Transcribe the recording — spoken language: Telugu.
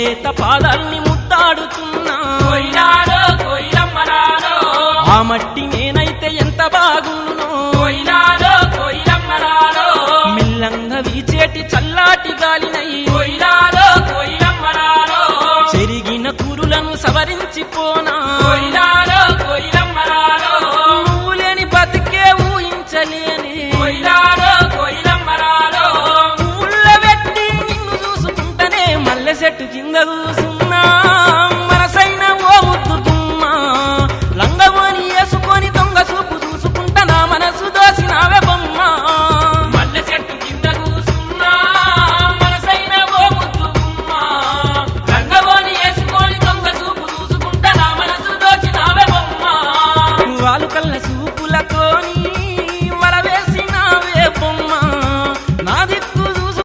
లేత పాదాల్ని ముద్దాడుతున్నా కోయిలాలో కోయిలమ్మలాలో ఆ మట్టి నేనైతే ఎంత బాగున్నో కోయిలాలో కోయిలమ్మలాలో మిల్లంగా వీచేటి చల్లాటి గాలినై కోయిలాలో కోయిలమ్మలాలో చెరిగిన కురులను సవరించిపోనా కోయిలాలో కోయిలమ్మలాలో నువ్వు లేని బతికే ఊహించలేని కోయిలాలో కోయిలమ్మలాలో ఊళ్ళ పెట్టి నిన్ను చూసుకుంటనే మల్లె చెట్టు కింద